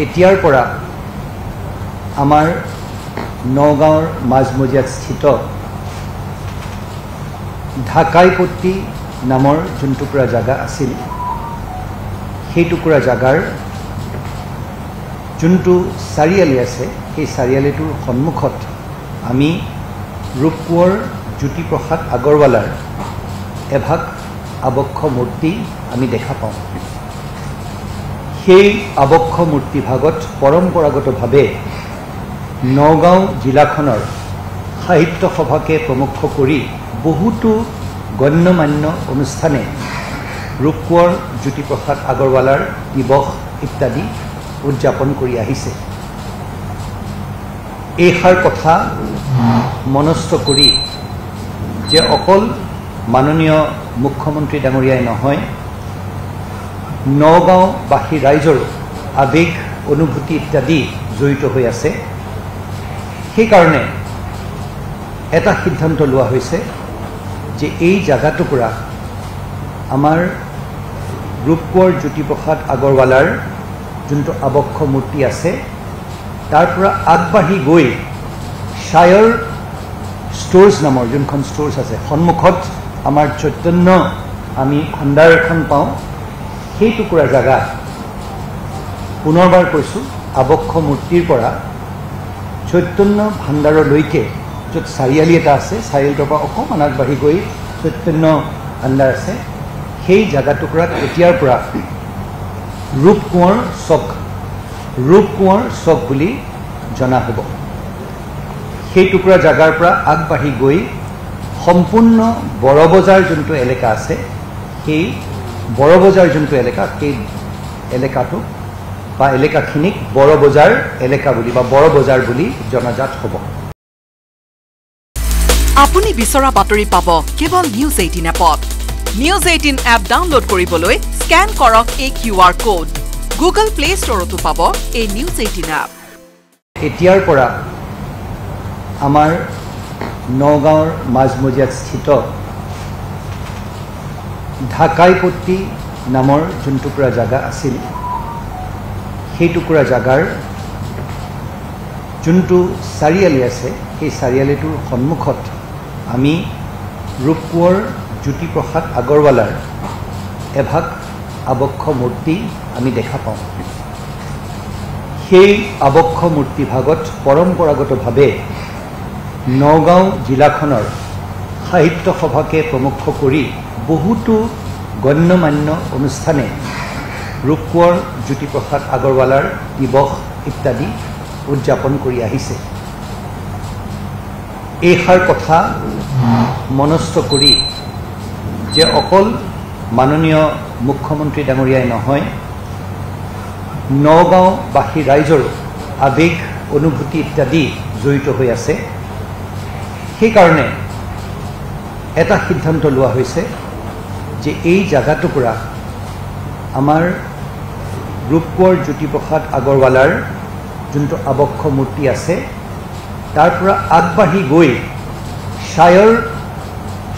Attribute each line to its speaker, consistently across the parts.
Speaker 1: এতিয়াৰ পৰা আমাৰ নগাঁৱৰ মাজমজিয়াত স্থিত ঢাকাইপট্টি নামৰ যোন টুকুৰা জাগা আছিল সেই টুকুৰা জাগাৰ যোনটো চাৰিআলি আছে সেই চাৰিআলিটোৰ সন্মুখত আমি ৰূপকোঁৱৰ জ্যোতিপ্ৰসাদ আগৰৱালাৰ এভাগ আবক্ষ মূৰ্তি আমি দেখা পাওঁ। সেই আবক্ষ মূৰ্তিভাগত পৰম্পৰাগতভাৱে নগাঁও জিলাখনৰ সাহিত্য সভাকে প্ৰমুখ কৰি বহুতো গণ্যমান্য অনুষ্ঠানে ৰূপকোঁৱৰ জ্যোতিপ্ৰসাদ আগৰৱালাৰ দিৱস ইত্যাদি উদযাপন কৰি আহিছে। এইষাৰ কথা মনস্থ কৰি যে অকল মাননীয় মুখ্যমন্ত্ৰী ডাঙৰীয়াই নহয়, নগাঁওবাসী ৰাইজৰ আৱেগ অনুভূতি ইত্যাদি জড়িত হৈ আছে, সেইকাৰণে এটা সিদ্ধান্ত লোৱা হৈছে যে এই জাগাটুকুৰা আমাৰ ৰূপকোঁৱৰ জ্যোতিপ্ৰসাদ আগৰৱালাৰ যোনটো আবক্ষ মূৰ্তি আছে তাৰ পৰা আগবাঢ়ি গৈ শায়ৰ ষ্ট'ৰ্ছ নামৰ যোনখন ষ্ট'ৰ্ছ আছে সন্মুখত আমাৰ চৈতন্য আমি ভাণ্ডাৰ এখন পাওঁ। সেই টুকুৰা জাগা পুনৰবাৰ কৈছোঁ, আবক্ষ মূৰ্তিৰ পৰা চৈতন্য ভাণ্ডাৰলৈকে য'ত চাৰিআলি এটা আছে, চাৰিআলিটোৰ পৰা অকণমান আগবাঢ়ি গৈ চৈতন্য ভাণ্ডাৰ আছে, সেই জাগাটুকুৰাত এতিয়াৰ পৰা ৰূপকোঁৱৰ চক বুলি জনা হ'ব। সেই টুকুৰা জাগাৰ পৰা আগবাঢ়ি গৈ সম্পূৰ্ণ বৰবজাৰ যোনটো এলেকা আছে, সেই বৰবজাৰ যোনটো এলেকা, সেই এলেকাটো বা এলেকাখিনিক বৰবজাৰ এলেকা বুলি বা বৰবজাৰ বুলি জনাজাত হ'ব।
Speaker 2: আপুনি বিচৰা বাতৰি পাব কেৱল নিউজ 18 এপত। নিউজ 18 এপ ডাউনলোড কৰিবলৈ স্কেন কৰক এই QR কোড। গুগল প্লে ষ্টৰতো পাব এই নিউজ 18 এপ।
Speaker 1: এতিয়াৰ পৰা আমাৰ নগাঁৱৰ মাজমজিয়াত স্থিত ঢাকাইপট্টি নামৰ যোন টুকুৰা জাগা আছিল সেই টুকুৰা জাগাৰ যোনটো চাৰিআলি আছে সেই চাৰিআলিটোৰ সন্মুখত আমি ৰূপকোঁৱৰ জ্যোতিপ্ৰসাদ আগৰৱালাৰ এভাগ আবক্ষ মূৰ্তি আমি দেখা পাওঁ। সেই আবক্ষ মূৰ্তিভাগত পৰম্পৰাগতভাৱে নগাঁও জিলাখনৰ সাহিত্য সভাকে প্ৰমুখ কৰি বহুতো গণ্যমান্য অনুষ্ঠানে ৰূপকোঁৱৰ জ্যোতিপ্ৰসাদ আগৰৱালাৰ দিৱস ইত্যাদি উদযাপন কৰি আহিছে। এইষাৰ কথা মনস্থ কৰি যে অকল মাননীয় মুখ্যমন্ত্ৰী ডাঙৰীয়াই নহয়, নগাঁওবাসী ৰাইজৰ আৱেগ অনুভূতি ইত্যাদি জড়িত হৈ আছে, সেইকাৰণে এটা সিদ্ধান্ত লোৱা হৈছে যে এই জাগাটুকুৰা আমাৰ ৰূপকোঁৱৰ জ্যোতিপ্ৰসাদ আগৰৱালাৰ যোনটো আবক্ষ মূৰ্তি আছে তাৰ পৰা আগবাঢ়ি গৈ শায়ৰ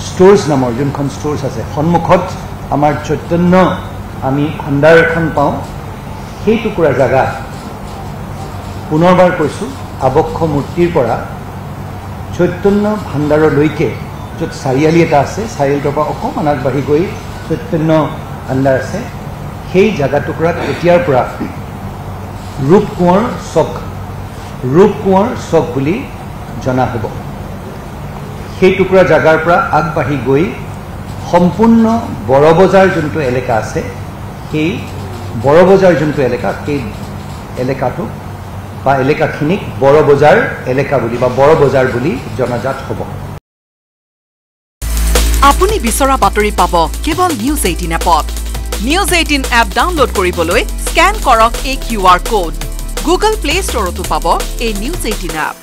Speaker 1: ষ্ট'ৰ্ছ নামৰ যোনখন ষ্ট'ৰ্ছ আছে সন্মুখত আমাৰ চৈতন্য আমি ভাণ্ডাৰ এখন পাওঁ। সেই টুকুৰা জাগা পুনৰবাৰ কৈছোঁ, আবক্ষ মূৰ্তিৰ পৰা চৈতন্য ভাণ্ডাৰলৈকে য'ত চাৰিআলি এটা আছে, চাৰিআলিটোৰ পৰা অকণমান আগবাঢ়ি গৈ চৈতন্য ভাণ্ডাৰ আছে, সেই জাগাটুকুৰাত এতিয়াৰ পৰা ৰূপকোঁৱৰ চক বুলি জনা হ'ব। সেই টুকুৰা জাগাৰ পৰা আগবাঢ়ি গৈ সম্পূৰ্ণ বৰবজাৰ যোনটো এলেকা আছে, সেই বৰবজাৰ যোনটো এলেকা, সেই এলেকাটো বা এলেকাখিনিক বৰবজাৰ এলেকা বুলি বা বৰবজাৰ বুলি জনাজাত হ'ব।
Speaker 2: আপুনি বিচৰা বাতৰি পাব কেৱল নিউজ 18 এপত। নিউজ 18 এপ ডাউনলোড কৰিবলৈ স্কেন কৰক এই QR কোড। গুগল প্লে ষ্টৰতো পাব এই নিউজ 18 এপ।